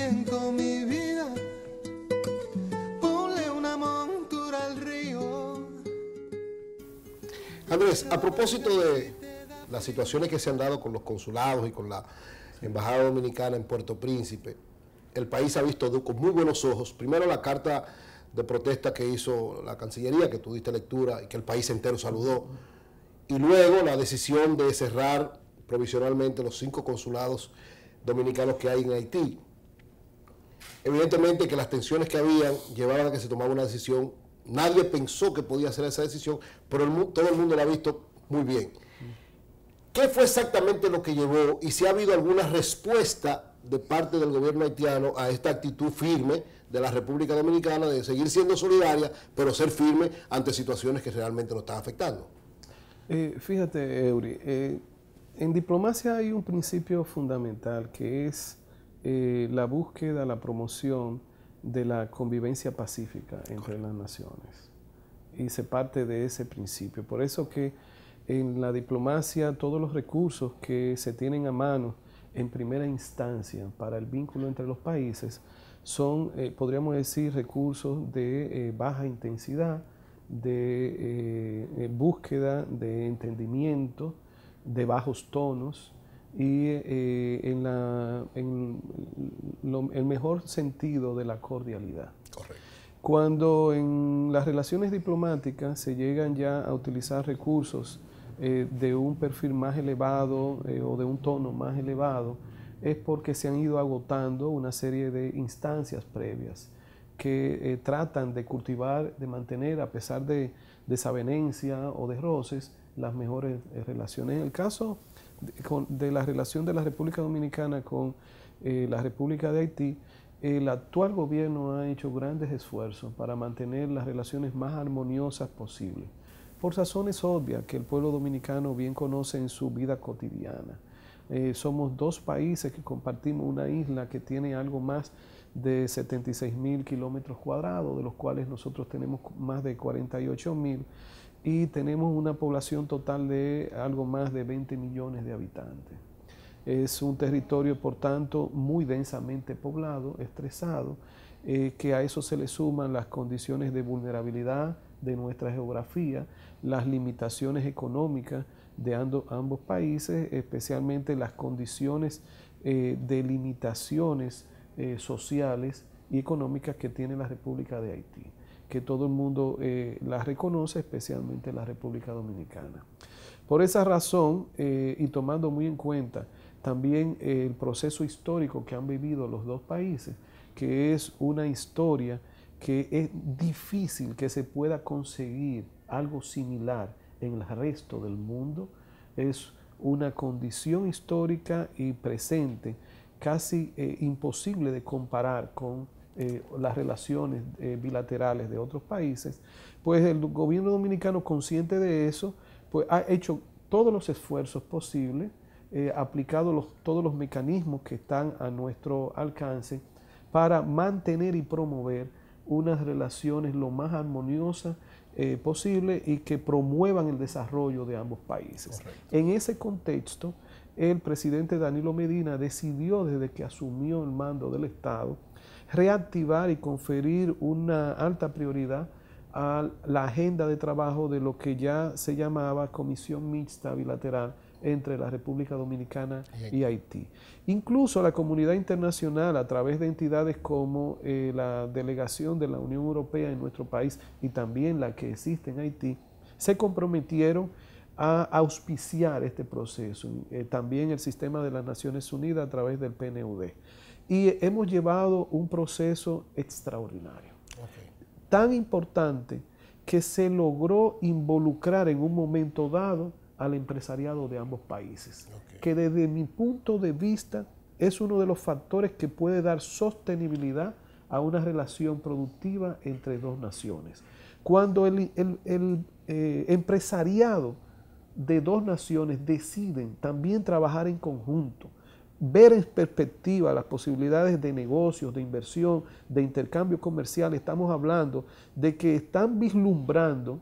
viento, mi vida, ponle una montura al río. Andrés, a propósito de las situaciones que se han dado con los consulados y con la Embajada Dominicana en Puerto Príncipe, el país ha visto con muy buenos ojos, primero la carta de protesta que hizo la Cancillería, que tú diste lectura y que el país entero saludó, y luego la decisión de cerrar provisionalmente los 5 consulados dominicanos que hay en Haití. Evidentemente que las tensiones que habían llevaban a que se tomara una decisión. Nadie pensó que podía hacer esa decisión, pero todo el mundo la ha visto muy bien. ¿Qué fue exactamente lo que llevó y si ha habido alguna respuesta de parte del gobierno haitiano a esta actitud firme de la República Dominicana de seguir siendo solidaria, pero ser firme ante situaciones que realmente nos están afectando? Fíjate, Eury, en diplomacia hay un principio fundamental que es la búsqueda, la promoción de la convivencia pacífica entre las naciones. Y se parte de ese principio. Por eso que en la diplomacia todos los recursos que se tienen a mano en primera instancia para el vínculo entre los países son, podríamos decir, recursos de baja intensidad, de búsqueda de entendimiento, de bajos tonos y en el mejor sentido de la cordialidad. Correcto. Cuando en las relaciones diplomáticas se llegan ya a utilizar recursos de un perfil más elevado o de un tono más elevado, es porque se han ido agotando una serie de instancias previas que tratan de cultivar, de mantener, a pesar de desavenencia o de roces, las mejores relaciones. En el caso de la relación de la República Dominicana con la República de Haití, el actual gobierno ha hecho grandes esfuerzos para mantener las relaciones más armoniosas posibles, por razones obvias que el pueblo dominicano bien conoce en su vida cotidiana. Somos 2 países que compartimos una isla que tiene algo más de 76.000 kilómetros cuadrados, de los cuales nosotros tenemos más de 48.000, y tenemos una población total de algo más de 20 millones de habitantes. Es un territorio, por tanto, muy densamente poblado, estresado, que a eso se le suman las condiciones de vulnerabilidad de nuestra geografía, las limitaciones económicas de ambos países, especialmente las condiciones de limitaciones sociales y económicas que tiene la República de Haití, que todo el mundo las reconoce, especialmente la República Dominicana. Por esa razón, y tomando muy en cuenta también el proceso histórico que han vivido los 2 países, que es una historia que es difícil que se pueda conseguir algo similar en el resto del mundo, es una condición histórica y presente casi imposible de comparar con las relaciones bilaterales de otros países, pues el gobierno dominicano, consciente de eso, pues ha hecho todos los esfuerzos posibles, aplicado todos los mecanismos que están a nuestro alcance para mantener y promover unas relaciones lo más armoniosas posible y que promuevan el desarrollo de ambos países. Correcto. En ese contexto, el presidente Danilo Medina decidió, desde que asumió el mando del Estado, reactivar y conferir una alta prioridad a la agenda de trabajo de lo que ya se llamaba Comisión Mixta Bilateral entre la República Dominicana y Haití. Incluso la comunidad internacional, a través de entidades como la delegación de la Unión Europea en nuestro país y también la que existe en Haití, se comprometieron a auspiciar este proceso. También el sistema de las Naciones Unidas a través del PNUD. Y hemos llevado un proceso extraordinario. Tan importante que se logró involucrar en un momento dado al empresariado de ambos países, que desde mi punto de vista es uno de los factores que puede dar sostenibilidad a una relación productiva entre 2 naciones. Cuando el empresariado de 2 naciones deciden también trabajar en conjunto, ver en perspectiva las posibilidades de negocios, de inversión, de intercambio comercial, estamos hablando de que están vislumbrando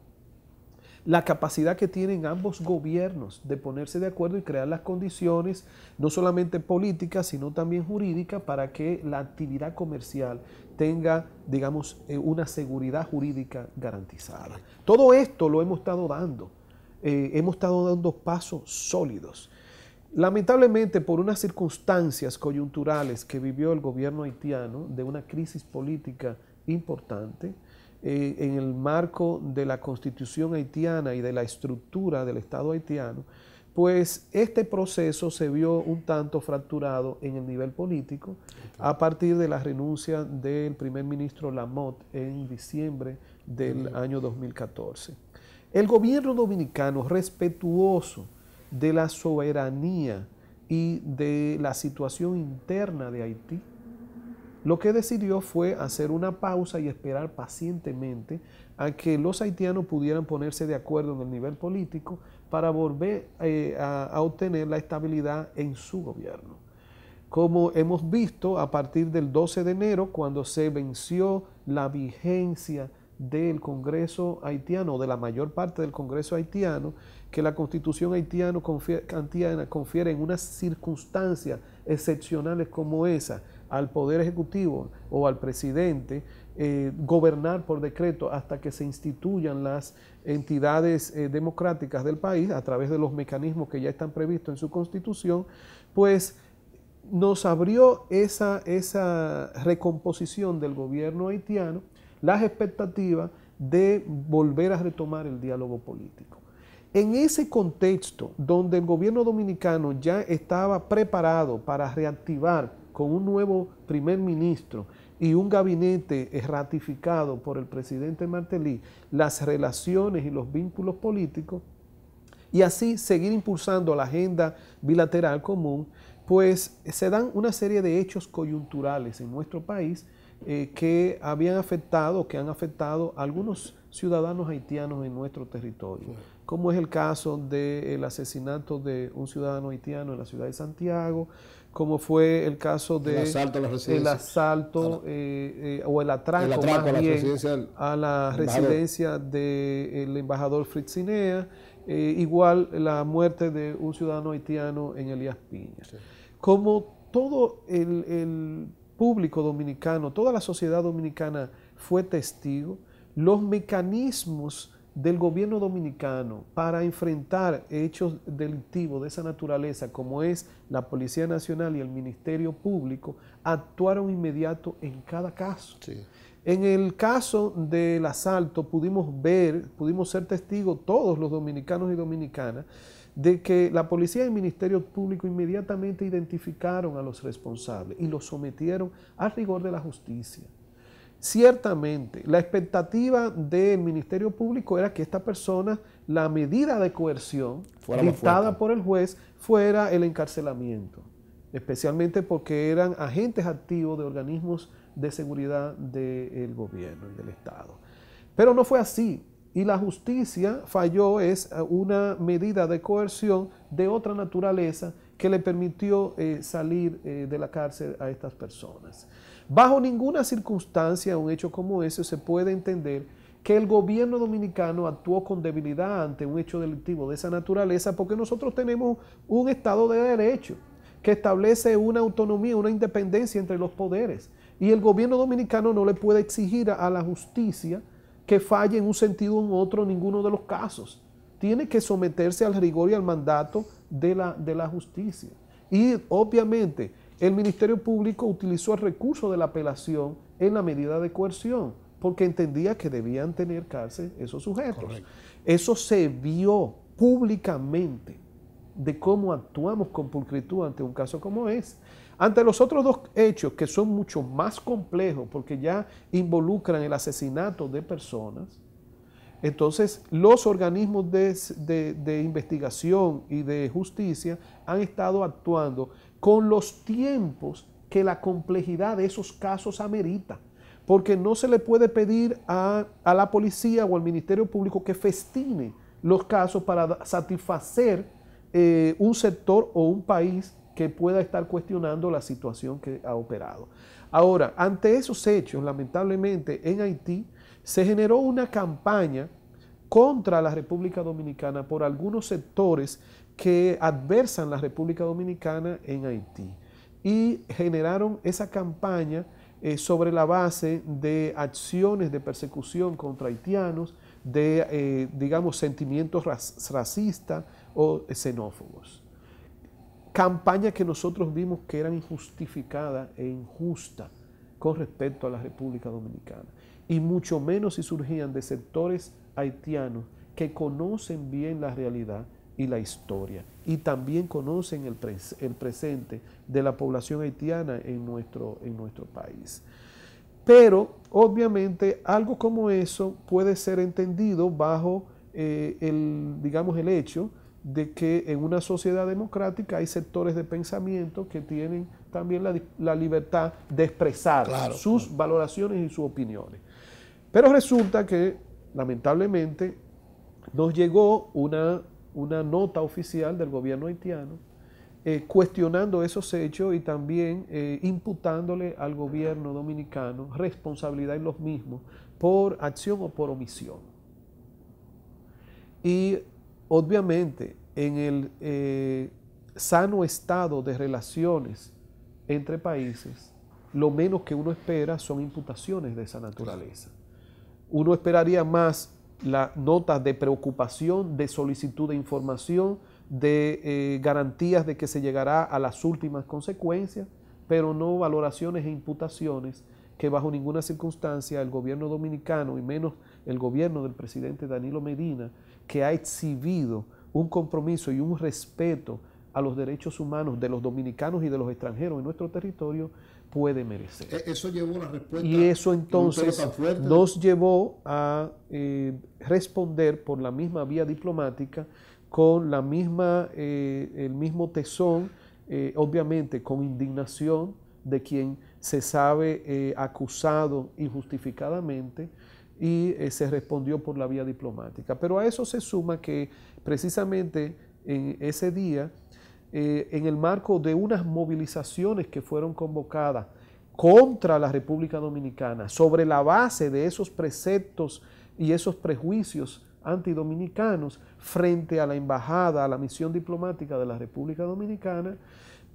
la capacidad que tienen ambos gobiernos de ponerse de acuerdo y crear las condiciones, no solamente políticas, sino también jurídicas, para que la actividad comercial tenga, digamos, una seguridad jurídica garantizada. Todo esto lo hemos estado dando pasos sólidos. Lamentablemente, por unas circunstancias coyunturales que vivió el gobierno haitiano, de una crisis política importante, en el marco de la constitución haitiana y de la estructura del Estado haitiano, pues este proceso se vio un tanto fracturado en el nivel político a partir de la renuncia del primer ministro Lamotte en diciembre del año 2014. El gobierno dominicano, respetuoso de la soberanía y de la situación interna de Haití, lo que decidió fue hacer una pausa y esperar pacientemente a que los haitianos pudieran ponerse de acuerdo en el nivel político para volver a obtener la estabilidad en su gobierno. Como hemos visto a partir del 12 de enero, cuando se venció la vigencia del Congreso haitiano, de la mayor parte del Congreso haitiano, que la Constitución haitiana confiere en unas circunstancias excepcionales como esa al Poder Ejecutivo o al presidente gobernar por decreto hasta que se instituyan las entidades democráticas del país a través de los mecanismos que ya están previstos en su Constitución, pues nos abrió esa recomposición del gobierno haitiano las expectativas de volver a retomar el diálogo político. En ese contexto, donde el gobierno dominicano ya estaba preparado para reactivar con un nuevo primer ministro y un gabinete ratificado por el presidente Martelly las relaciones y los vínculos políticos, y así seguir impulsando la agenda bilateral común, pues se dan una serie de hechos coyunturales en nuestro país que han afectado a algunos ciudadanos haitianos en nuestro territorio, como es el caso del asesinato de un ciudadano haitiano en la ciudad de Santiago, como fue el caso del asalto o el atraco más bien a la residencia del embajador Fritz Zinea, igual la muerte de un ciudadano haitiano en Elías Piña. Sí. Como todo el público dominicano, toda la sociedad dominicana fue testigo, los mecanismos del gobierno dominicano para enfrentar hechos delictivos de esa naturaleza, como es la Policía Nacional y el Ministerio Público, actuaron inmediato en cada caso. Sí. En el caso del asalto pudimos ser testigos todos los dominicanos y dominicanas de que la policía y el Ministerio Público inmediatamente identificaron a los responsables y los sometieron al rigor de la justicia. Ciertamente, la expectativa del Ministerio Público era que esta persona, la medida de coerción dictada por el juez, fuera el encarcelamiento, especialmente porque eran agentes activos de organismos de seguridad del gobierno y del Estado. Pero no fue así, y la justicia falló, es una medida de coerción de otra naturaleza que le permitió salir de la cárcel a estas personas. Bajo ninguna circunstancia, un hecho como ese, se puede entender que el gobierno dominicano actuó con debilidad ante un hecho delictivo de esa naturaleza, porque nosotros tenemos un Estado de Derecho que establece una autonomía, una independencia entre los poderes, y el gobierno dominicano no le puede exigir a la justicia que falle en un sentido u otro en ninguno de los casos. Tiene que someterse al rigor y al mandato de la justicia. Y obviamente el Ministerio Público utilizó el recurso de la apelación en la medida de coerción, porque entendía que debían tener cárcel esos sujetos. Correcto. Eso se vio públicamente de cómo actuamos con pulcritud ante un caso como ese. Ante los otros dos hechos, que son mucho más complejos porque ya involucran el asesinato de personas, entonces los organismos de investigación y de justicia han estado actuando con los tiempos que la complejidad de esos casos amerita, porque no se le puede pedir a la policía o al Ministerio Público que festine los casos para satisfacer un sector o un país que pueda estar cuestionando la situación que ha operado. Ahora, ante esos hechos, lamentablemente, en Haití se generó una campaña contra la República Dominicana por algunos sectores que adversan la República Dominicana en Haití. Y generaron esa campaña sobre la base de acciones de persecución contra haitianos, de, digamos, sentimientos racistas o xenófobos. Campaña que nosotros vimos que eran injustificadas e injustas con respecto a la República Dominicana. Y mucho menos si surgían de sectores haitianos que conocen bien la realidad y la historia, y también conocen el presente de la población haitiana en nuestro país. Pero, obviamente, algo como eso puede ser entendido bajo digamos, el hecho de que en una sociedad democrática hay sectores de pensamiento que tienen también la libertad de expresar sus valoraciones y sus opiniones. Pero resulta que, lamentablemente, nos llegó una nota oficial del gobierno haitiano cuestionando esos hechos y también imputándole al gobierno dominicano responsabilidad en los mismos por acción o por omisión. Y obviamente en el sano estado de relaciones entre países, lo menos que uno espera son imputaciones de esa naturaleza. Uno esperaría más las notas de preocupación, de solicitud de información, de garantías de que se llegará a las últimas consecuencias, pero no valoraciones e imputaciones que bajo ninguna circunstancia el gobierno dominicano, y menos el gobierno del presidente Danilo Medina, que ha exhibido un compromiso y un respeto a los derechos humanos de los dominicanos y de los extranjeros en nuestro territorio, puede merecer. Eso llevó la respuesta. Y eso entonces nos llevó a responder por la misma vía diplomática, con la misma, el mismo tesón, obviamente con indignación de quien se sabe acusado injustificadamente, y se respondió por la vía diplomática. Pero a eso se suma que precisamente en ese día, en el marco de unas movilizaciones que fueron convocadas contra la República Dominicana, sobre la base de esos preceptos y esos prejuicios antidominicanos frente a la embajada, a la misión diplomática de la República Dominicana,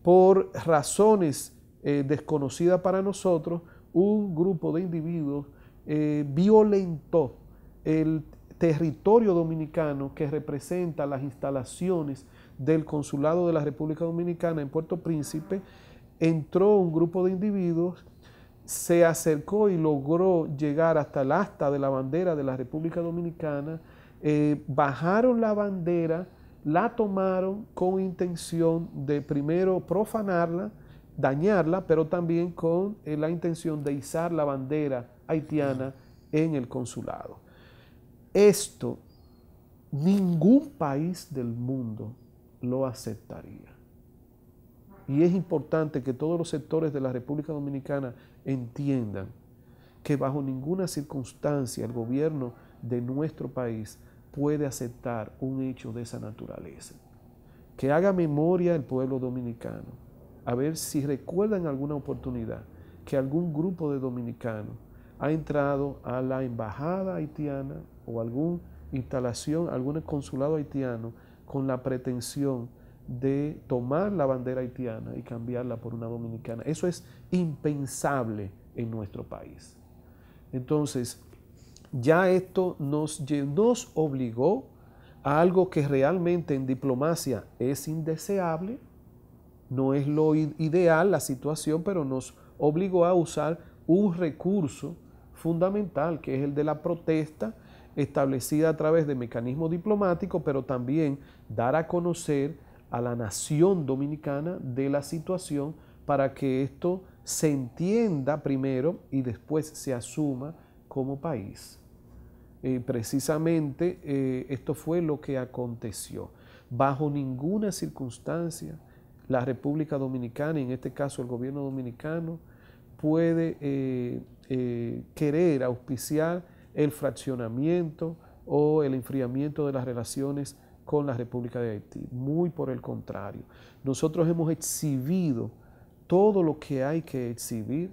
por razones desconocidas para nosotros, un grupo de individuos violentó el territorio dominicano que representa las instalaciones del Consulado de la República Dominicana en Puerto Príncipe. Entró un grupo de individuos, se acercó y logró llegar hasta el asta de la bandera de la República Dominicana, bajaron la bandera, la tomaron con intención de primero profanarla, dañarla, pero también con la intención de izar la bandera haitiana en el consulado. Esto ningún país del mundo lo aceptaría. Y es importante que todos los sectores de la República Dominicana entiendan que bajo ninguna circunstancia el gobierno de nuestro país puede aceptar un hecho de esa naturaleza. Que haga memoria el pueblo dominicano, a ver si recuerdan alguna oportunidad que algún grupo de dominicanos ha entrado a la embajada haitiana o alguna instalación, algún consulado haitiano con la pretensión de tomar la bandera haitiana y cambiarla por una dominicana. Eso es impensable en nuestro país. Entonces, ya esto nos obligó a algo que realmente en diplomacia es indeseable, no es lo ideal la situación, pero nos obligó a usar un recurso fundamental, que es el de la protesta, establecida a través de mecanismos diplomáticos, pero también dar a conocer a la nación dominicana de la situación para que esto se entienda primero y después se asuma como país. Precisamente esto fue lo que aconteció. Bajo ninguna circunstancia la República Dominicana, y en este caso el gobierno dominicano, puede querer auspiciar el fraccionamiento o el enfriamiento de las relaciones con la República de Haití. Muy por el contrario. Nosotros hemos exhibido todo lo que hay que exhibir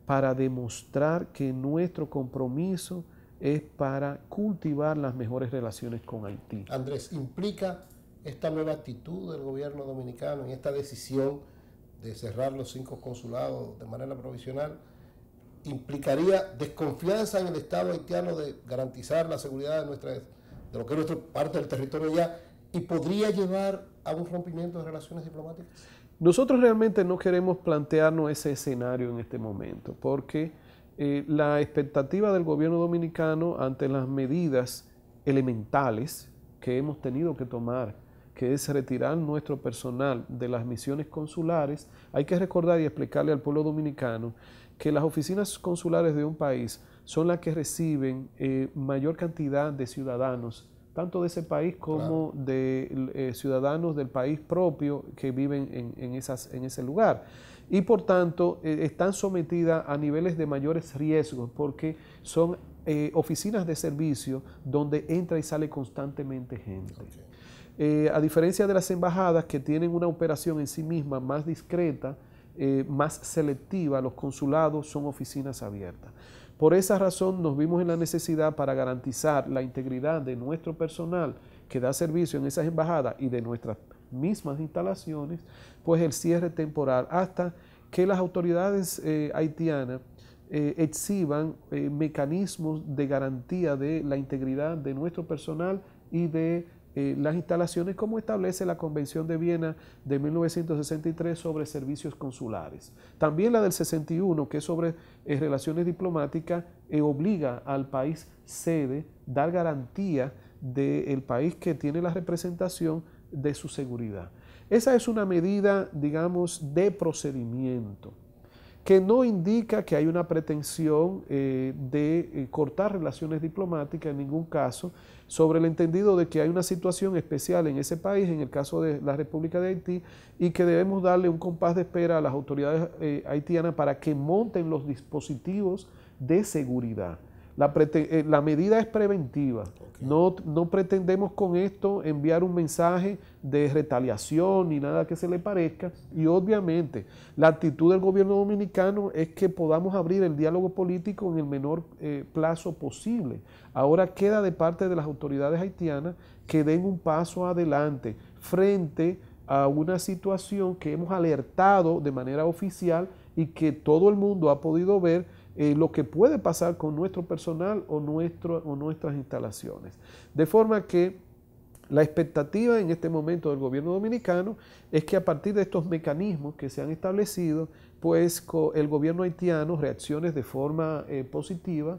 para demostrar que nuestro compromiso es para cultivar las mejores relaciones con Haití. Andrés, ¿implica esta nueva actitud del gobierno dominicano en esta decisión de cerrar los 5 consulados de manera provisional? ¿Implicaría desconfianza en el Estado haitiano de garantizar la seguridad de lo que es nuestra parte del territorio ya, y podría llevar a un rompimiento de relaciones diplomáticas? Nosotros realmente no queremos plantearnos ese escenario en este momento, porque la expectativa del gobierno dominicano ante las medidas elementales que hemos tenido que tomar, que es retirar nuestro personal de las misiones consulares, hay que recordar y explicarle al pueblo dominicano que las oficinas consulares de un país son las que reciben mayor cantidad de ciudadanos, tanto de ese país como de ciudadanos del país propio que viven en ese lugar. Y por tanto están sometidas a niveles de mayores riesgos porque son oficinas de servicio donde entra y sale constantemente gente. A diferencia de las embajadas que tienen una operación en sí misma más discreta, más selectiva, los consulados son oficinas abiertas. Por esa razón nos vimos en la necesidad, para garantizar la integridad de nuestro personal que da servicio en esas embajadas y de nuestras mismas instalaciones, pues el cierre temporal hasta que las autoridades haitianas exhiban mecanismos de garantía de la integridad de nuestro personal y de las instalaciones, como establece la Convención de Viena de 1963 sobre servicios consulares. También la del 61, que es sobre relaciones diplomáticas, obliga al país sede dar garantía del país que tiene la representación de su seguridad. Esa es una medida, digamos, de procedimiento, que no indica que hay una pretensión de cortar relaciones diplomáticas en ningún caso, sobre el entendido de que hay una situación especial en ese país, en el caso de la República de Haití, y que debemos darle un compás de espera a las autoridades haitianas para que monten los dispositivos de seguridad. La medida es preventiva. No pretendemos con esto enviar un mensaje de retaliación ni nada que se le parezca, y obviamente la actitud del gobierno dominicano es que podamos abrir el diálogo político en el menor plazo posible. Ahora queda de parte de las autoridades haitianas que den un paso adelante frente a una situación que hemos alertado de manera oficial y que todo el mundo ha podido ver, lo que puede pasar con nuestro personal o nuestras instalaciones. De forma que la expectativa en este momento del gobierno dominicano es que a partir de estos mecanismos que se han establecido, pues el gobierno haitiano reaccione de forma positiva,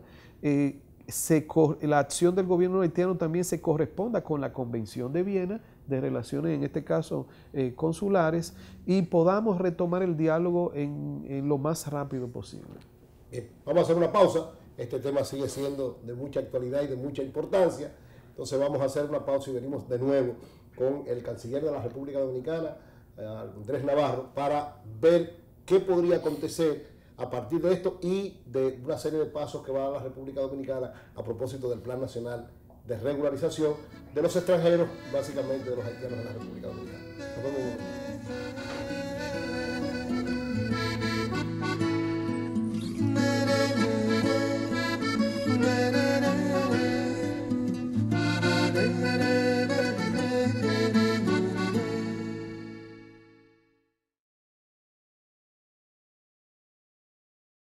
la acción del gobierno haitiano también se corresponda con la Convención de Viena de relaciones, en este caso consulares, y podamos retomar el diálogo en lo más rápido posible. Bien, vamos a hacer una pausa. Este tema sigue siendo de mucha actualidad y de mucha importancia. Entonces vamos a hacer una pausa y venimos de nuevo con el canciller de la República Dominicana, Andrés Navarro, para ver qué podría acontecer a partir de esto y de una serie de pasos que va a dar la República Dominicana a propósito del Plan Nacional de Regularización de los extranjeros, básicamente de los haitianos en la República Dominicana. Nos vemos.